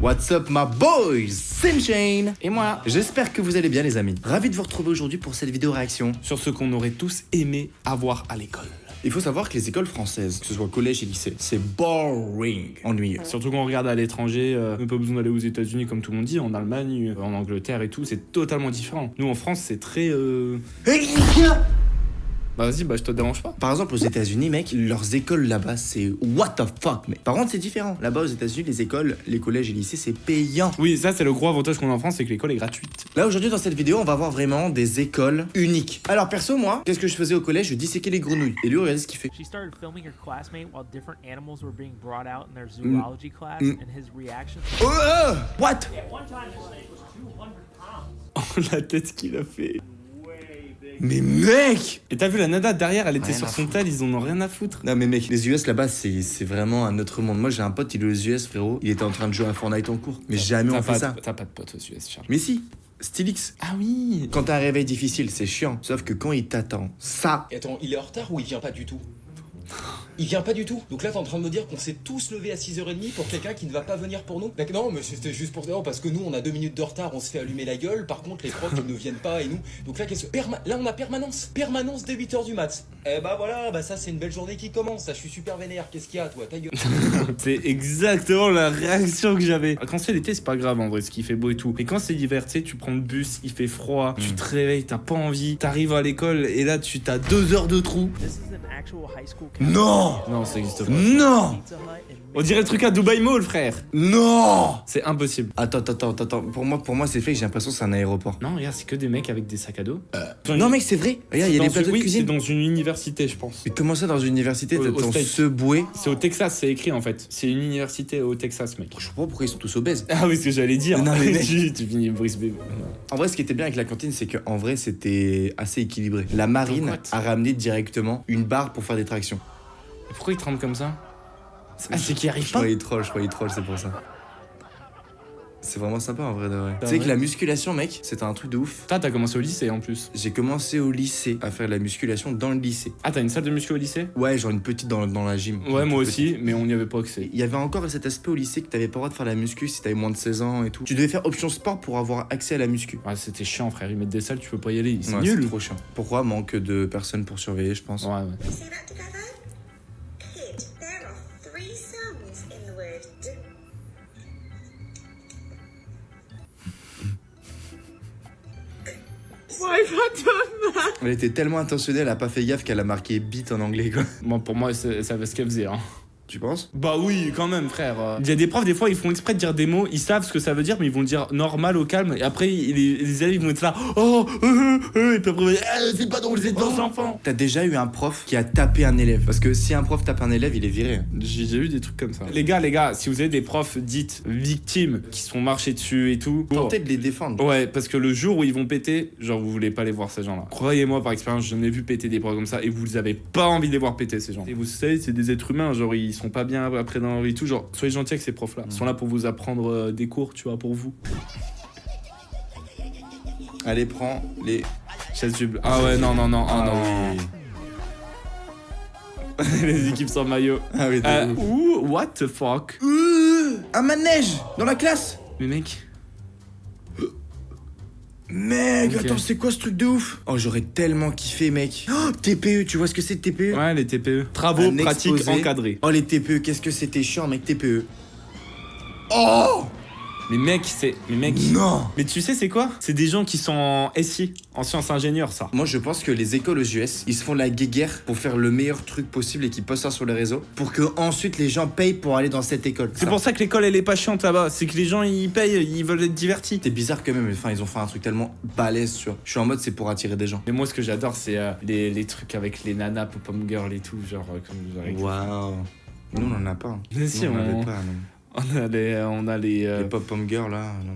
What's up my boys, c'est Shane et moi. J'espère que vous allez bien les amis. Ravi de vous retrouver aujourd'hui pour cette vidéo réaction sur ce qu'on aurait tous aimé avoir à l'école. Il faut savoir que les écoles françaises, que ce soit collège et lycée, c'est boring, ennuyeux. Surtout quand on regarde à l'étranger, on n'a pas besoin d'aller aux États-Unis comme tout le monde dit, en Allemagne, en Angleterre et tout, c'est totalement différent. Nous en France, c'est très Bah vas-y, je te dérange pas. Par exemple, aux États-Unis, mec, leurs écoles là-bas, c'est what the fuck, mec. Par contre, c'est différent. Là-bas, aux États-Unis, les écoles, les collèges et lycées, c'est payant. Oui, ça, c'est le gros avantage qu'on a en France, c'est que l'école est gratuite. Là, aujourd'hui, dans cette vidéo, on va voir vraiment des écoles uniques. Alors, perso, moi, qu'est-ce que je faisais au collège? Je disséquais les grenouilles. Et lui, regardez ce qu'il fait. She started filming her classmate while different animals were being brought out in their zoology class and his reaction. What? Oh, la tête qu'il a fait. Mais mec! Et t'as vu la nana derrière, elle était Rien sur à son foutre. tel, ils en ont rien à foutre. Non mais mec, les US là-bas c'est vraiment un autre monde. Moi j'ai un pote, il est aux US frérot, il était en train de jouer à Fortnite en cours. Mais jamais on fait ça. T'as pas de pote aux US, Charles. Mais si, Stylix. Ah oui. Quand t'as un réveil difficile, c'est chiant. Sauf que quand il t'attend, ça. Et attends, il est en retard ou il vient pas du tout? Il vient pas du tout. Donc là, t'es en train de me dire qu'on s'est tous levés à 6h30 pour quelqu'un qui ne va pas venir pour nous? Non, mais c'était juste pour... Non, parce que nous, on a 2 minutes de retard, on se fait allumer la gueule. Par contre, les profs, ils ne viennent pas et nous... Donc là, qu'est-ce que... Là, on a permanence. Permanence dès 8h du mat. Eh bah voilà, bah ça, c'est une belle journée qui commence. Ça, je suis super vénère. Qu'est-ce qu'il y a, toi? Ta gueule. C'est exactement la réaction que j'avais. Quand c'est l'été, c'est pas grave en vrai, ce qu'il fait beau et tout. Mais quand c'est l'hiver, tu sais, tu prends le bus, il fait froid, tu te réveilles, t'as pas envie, t'arrives à l'école et là, tu t'as 2 heures de trou. This is an actual high school Non! Non, ça existe pas. Non! Pizza Hut and On dirait le truc à Dubaï Mall, frère. Non! C'est impossible. Attends. Pour moi c'est fait que j'ai l'impression que c'est un aéroport. Non, regarde, c'est que des mecs avec des sacs à dos. Non mec, c'est vrai. Regarde, il y a des plateaux de Oui, c'est cuisine. dans une université, je pense. Mais comment ça dans une université, Au t'attends States. ce bouée? C'est au Texas, c'est écrit en fait. C'est une université au Texas, mec. Je sais pas pourquoi ils sont tous obèses. Ah oui, ce que j'allais dire. Non, mais mec. tu finis Brice Bébé. En vrai, ce qui était bien avec la cantine, c'est qu'en vrai, c'était assez équilibré. La marine Donc, what? a ramené directement une barre pour faire des tractions. Pourquoi il tremble comme ça? Ah, c'est qu'il arrive Je pas. crois qu'il troll, c'est pour ça. C'est vraiment sympa en vrai de vrai. Ah Tu sais que ouais. la musculation, mec, c'était un truc de ouf. Toi, t'as commencé au lycée en plus. J'ai commencé au lycée à faire de la musculation dans le lycée. Ah, t'as une salle de muscu au lycée? Ouais, genre une petite dans la gym. Ouais, Une moi toute petite. aussi, mais on n'y avait pas accès. Il y avait encore cet aspect au lycée que t'avais pas le droit de faire la muscu si t'avais moins de 16 ans et tout. Tu devais faire option sport pour avoir accès à la muscu. Ouais, c'était chiant, frère. Ils mettent des salles, tu peux pas y aller. C'est Ouais, nul. c'est trop chiant. Pourquoi? Manque de personnes pour surveiller, je pense. Ouais. Say that together. Kid, there are 3 sounds in the word d. Elle était tellement intentionnelle, elle a pas fait gaffe qu'elle a marqué beat en anglais quoi. Moi, pour moi, ça savait ce qu'elle faisait, hein. Tu penses? Bah oui, quand même, frère. Il y a des profs, des fois, ils font exprès de dire des mots, ils savent ce que ça veut dire, mais ils vont le dire normal, au calme, et après, les élèves ils vont être là, oh, et puis après, c'est pas drôle, c'est dans enfants. T'as déjà eu un prof qui a tapé un élève? Parce que si un prof tape un élève, il est viré. J'ai eu des trucs comme ça. Les gars, si vous avez des profs dites victimes qui se font marcher dessus et tout, Tentez de les défendre. ouais, parce que le jour où ils vont péter, genre vous voulez pas les voir ces gens-là. Croyez-moi par expérience, j'en ai vu péter des profs comme ça et vous avez pas envie de les voir péter ces gens. Et vous savez, c'est des êtres humains, genre ils sont pas bien après dans leur vie et tout, genre soyez gentils avec ces profs-là. Ils sont là pour vous apprendre des cours, tu vois, pour vous. Allez, prends les. Chaise du bleu. Ah ouais, non, Ah oui. Les équipes sans maillot. Ah oui, de ouf. Ouh, what the fuck. Un manège dans la classe. Mais mec, Mec, Ok. attends, c'est quoi ce truc de ouf? Oh, j'aurais tellement kiffé, mec. Oh, TPE, tu vois ce que c'est TPE? ouais, les TPE. Travaux Un pratiques exposé. encadrés. Oh, les TPE, qu'est-ce que c'était chiant, mec, TPE. Oh! Mais mec, Non! Mais tu sais, c'est quoi? C'est des gens qui sont en SI, en sciences ingénieurs, ça. Moi, je pense que les écoles aux US, ils se font la guéguerre pour faire le meilleur truc possible et qu'ils postent ça sur les réseaux pour que ensuite les gens payent pour aller dans cette école. C'est pour ça que l'école, elle est pas chiante là-bas. C'est que les gens, ils payent, ils veulent être divertis. C'est bizarre quand même, enfin, ils ont fait un truc tellement balèze sur. Je suis en mode, c'est pour attirer des gens. Mais moi, ce que j'adore, c'est les trucs avec les nanas, pop-up girl et tout, genre, comme genre avec- Waouh! Nous, on en a pas. Mais si, Nous, on en on- avait pas, non. on a les Les pop-pom girls là, non.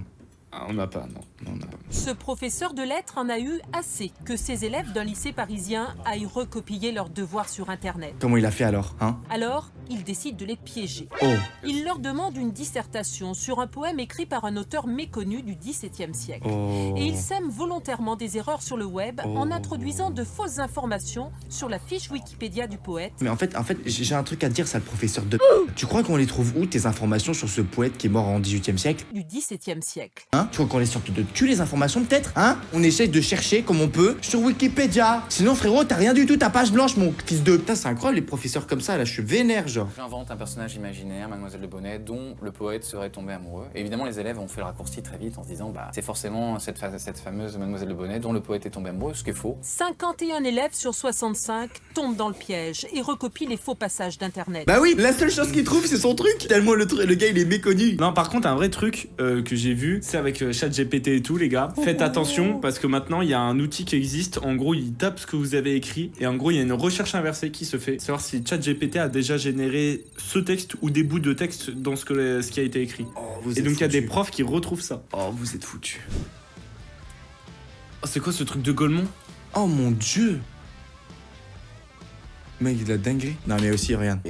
Ah, on n'a pas, non. Non, on n'a pas. Ce professeur de lettres en a eu assez que ses élèves d'un lycée parisien aillent recopier leurs devoirs sur Internet. Comment il a fait alors, hein? Alors, il décide de les piéger. Oh. Il leur demande une dissertation sur un poème écrit par un auteur méconnu du XVIIe siècle. Oh. Et il sème volontairement des erreurs sur le web en introduisant de fausses informations sur la fiche Wikipédia du poète. Mais en fait, j'ai un truc à te dire, ça, le professeur de... Tu crois qu'on les trouve où, tes informations sur ce poète qui est mort en 18e siècle? Du XVIIe siècle. Hein? Tu crois qu'on les sort de tu les informations, peut-être? Hein? On essaye de chercher comme on peut sur Wikipédia. Sinon, frérot, t'as rien du tout, ta page blanche, mon fils de... Putain, c'est incroyable, les professeurs comme ça, là, je suis vénère, genre. J'invente un personnage imaginaire, Mademoiselle de Bonnet, dont le poète serait tombé amoureux. Et évidemment, les élèves ont fait le raccourci très vite en se disant, bah, c'est forcément cette fameuse Mademoiselle de Bonnet dont le poète est tombé amoureux, ce qui est faux. 51 élèves sur 65 tombent dans le piège et recopient les faux passages d'Internet. Bah oui, la seule chose qu'il trouve, c'est son truc. Tellement le gars, il est méconnu. Non, par contre, un vrai truc que j'ai vu, c'est avec ChatGPT et tout, les gars. Faites attention parce que maintenant, il y a un outil qui existe. En gros, il tape ce que vous avez écrit et en gros, il y a une recherche inversée qui se fait. Savoir si ChatGPT a déjà généré ce texte ou des bouts de texte dans ce qui a été écrit. Oh, vous Et êtes donc, il y a des foutus. profs qui retrouvent ça. Oh, vous êtes foutus. Oh, c'est quoi ce truc de Golemont? Oh mon dieu. Mec, il a dinguerie. Non, mais aussi, regarde.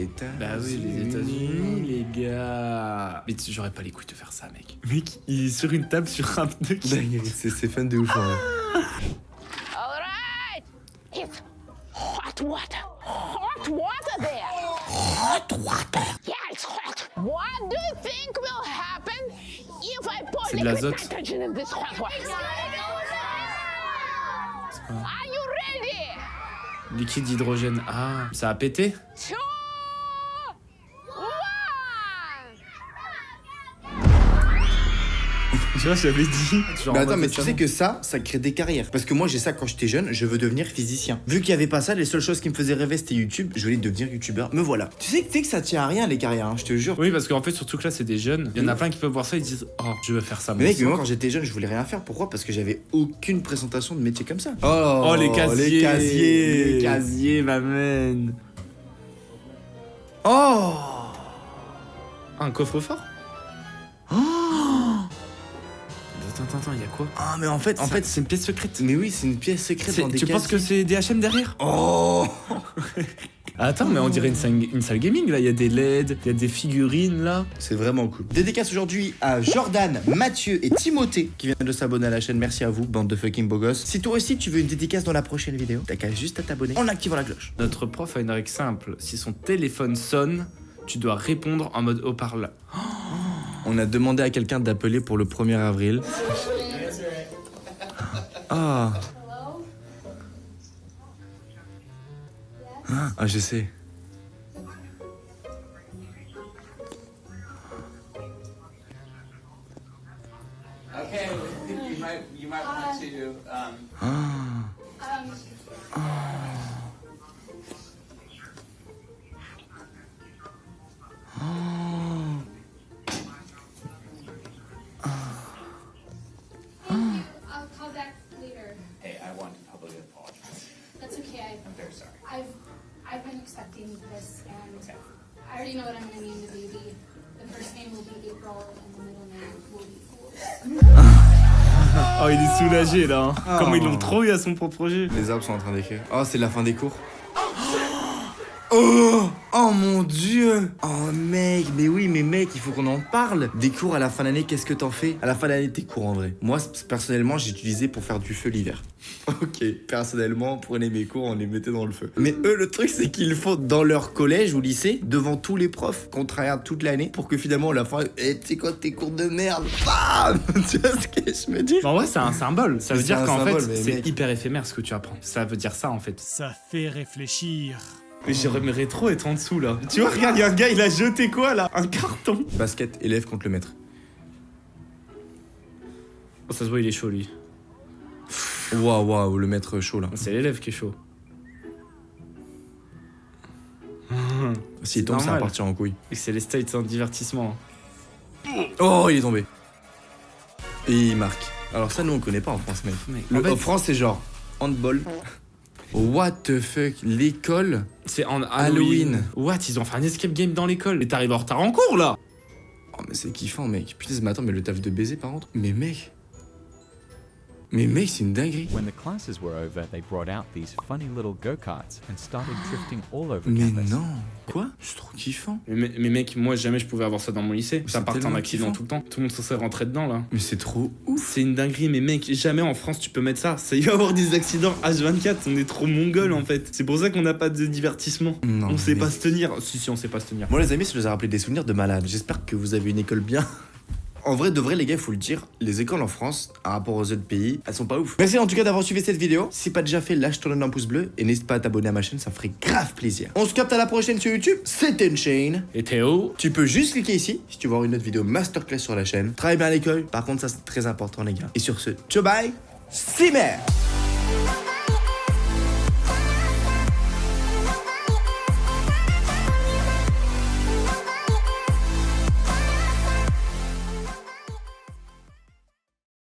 Bah oui, les États-Unis, les gars. Mais j'aurais pas les couilles de faire ça, mec. Mec, il est sur une table sur un pneu qui... Dinguerie, c'est fun de ouf, en vrai. Alright! It's hot water. Hot water there. Hot water. Yeah, it's hot. What do you think will happen if I pour C'est de l'azote. liquid nitrogen in this hot water? Are you ready? Liquide d'hydrogène. Ah, ça a pété? 2, 1. Tu vois, j'avais dit. Genre, Mais en attends, mode mais tu sais que ça crée des carrières. Parce que moi, j'ai ça quand j'étais jeune, je veux devenir physicien. Vu qu'il y avait pas ça, les seules choses qui me faisaient rêver, c'était YouTube. Je voulais devenir youtubeur. Me voilà. Tu sais que ça tient à rien, les carrières, hein, je te jure. Oui, parce qu'en fait, surtout que là, c'est des jeunes. Il y en a plein qui peuvent voir ça et disent, oh, je veux faire ça. Mais mec, mais moi, quand j'étais jeune, je voulais rien faire. Pourquoi? Parce que j'avais aucune présentation de métier comme ça. Oh, les casiers. Les casiers. Les casiers, m'amène. Oh. Un coffre-fort? Attends, il y a quoi? Ah, mais en fait, c'est une pièce secrète. mais oui, c'est une pièce secrète dans des Tu penses que casiers. c'est des HM derrière? Oh. Attends, mais on dirait une salle gaming là. Il y a des LED, il y a des figurines là. C'est vraiment cool. Dédicace aujourd'hui à Jordan, Mathieu et Timothée qui viennent de s'abonner à la chaîne. Merci à vous, bande de fucking beaux gosses. Si toi aussi tu veux une dédicace dans la prochaine vidéo, t'as qu'à juste à t'abonner en activant la cloche. Notre prof a une règle simple. Si son téléphone sonne, tu dois répondre en mode haut-parleur. On a demandé à quelqu'un d'appeler pour le 1er avril. Ah. Ah, je sais. Okay, you might want to I'll call back later. Hey, I want to publicly apologize. That's okay. I'm very sorry. I've been expecting this, and I already know what I'm gonna name the baby. The first name will be April, and the middle name will be Fools. Oh, il est soulagé là. Hein. Comment ils l'ont trop eu à son propre jeu. Les arbres sont en train d'écrire. Oh, c'est la fin des cours. Oh, oh mon dieu. Oh mec, mais oui, mais mec, il faut qu'on en parle. Des cours à la fin d'année, qu'est-ce que t'en fais? À la fin d'année, tes cours en vrai. Moi, personnellement, j'ai utilisé pour faire du feu l'hiver. Ok, personnellement, prenez mes cours, on les mettait dans le feu. Mais eux, le truc, c'est qu'ils le font dans leur collège ou lycée, devant tous les profs, qu'on travaille toute l'année, pour que finalement, à la fin, tu sais quoi, tes cours de merde, bam. Tu vois ce que je me dis? En vrai, c'est un symbole. Ça veut C'est dire un qu'en symbole, fait, mais c'est mec. hyper éphémère ce que tu apprends. Ça veut dire ça en fait. Ça fait réfléchir. Mais j'aimerais trop être en dessous là. Tu vois, regarde, il y a un gars, il a jeté quoi là? Un carton. Basket, élève contre le maître. Oh, ça se voit, il est chaud lui. Waouh, waouh, le maître chaud là. C'est l'élève qui est chaud. S'il tombe, ça va normal. partir en couille. Et c'est les States en divertissement. Oh, il est tombé. Et il marque. Alors ça, nous, on connaît pas en France, mec. En Le fait- en France, c'est genre handball. What the fuck? L'école? C'est en Halloween. Halloween. What? Ils ont fait un escape game dans l'école. Et t'arrives en retard en cours là. Oh, mais c'est kiffant, mec. Putain, mais attends, mais le taf de baiser, par contre. Mais mec. Mais mec, c'est une dinguerie. When the classes were over, they brought out these funny little go-karts and started drifting all over Mais campus. non. Quoi? C'est trop kiffant. Mais mec, moi jamais je pouvais avoir ça dans mon lycée. Ça C'est part en tellement accident kiffant. tout le temps. Tout le monde se serait rentré dedans là. Mais c'est trop ouf. C'est une dinguerie, mais mec, jamais en France tu peux mettre ça. Ça y va avoir des accidents H24, on est trop mongols en fait. C'est pour ça qu'on n'a pas de divertissement. Non, On sait mais- pas se tenir. Si, on sait pas se tenir. Moi les amis, ça nous a rappelé des souvenirs de malade. J'espère que vous avez une école bien. En vrai, de vrai, les gars, il faut le dire, les écoles en France, par rapport aux autres pays, elles sont pas ouf. Merci en tout cas d'avoir suivi cette vidéo. Si pas déjà fait, lâche-toi un pouce bleu et n'hésite pas à t'abonner à ma chaîne, ça me ferait grave plaisir. On se capte à la prochaine sur YouTube. C'était une chaîne. Et Théo, Tu peux juste cliquer ici si tu veux voir une autre vidéo masterclass sur la chaîne. Travaille bien à l'école. Par contre, ça c'est très important, les gars. Et sur ce, ciao bye, Simmer.